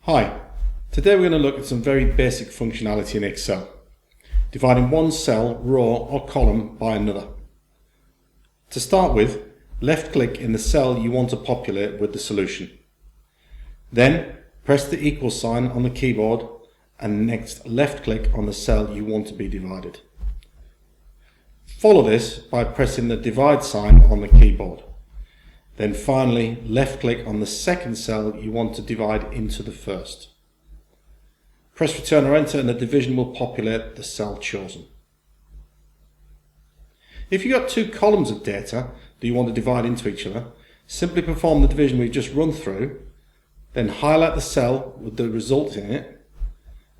Hi, today we're going to look at some very basic functionality in Excel, dividing one cell, row or column by another. To start with, left click in the cell you want to populate with the solution. Then press the equal sign on the keyboard and next left click on the cell you want to be divided. Follow this by pressing the divide sign on the keyboard. Then finally left click on the second cell you want to divide into the first. Press return or enter and the division will populate the cell chosen. If you've got two columns of data that you want to divide into each other, simply perform the division we've just run through, then highlight the cell with the result in it,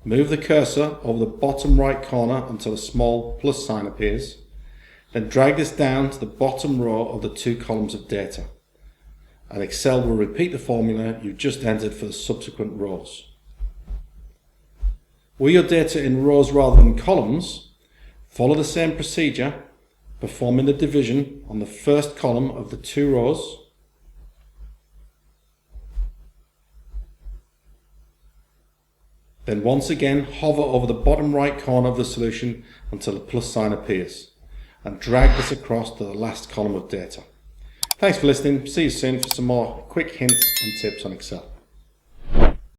move the cursor over the bottom right corner until a small plus sign appears, then drag this down to the bottom row of the two columns of data. And Excel will repeat the formula you just entered for the subsequent rows. Were your data in rows rather than columns, follow the same procedure, performing the division on the first column of the two rows, then once again hover over the bottom right corner of the solution until the plus sign appears, and drag this across to the last column of data. Thanks for listening. See you soon for some more quick hints and tips on Excel.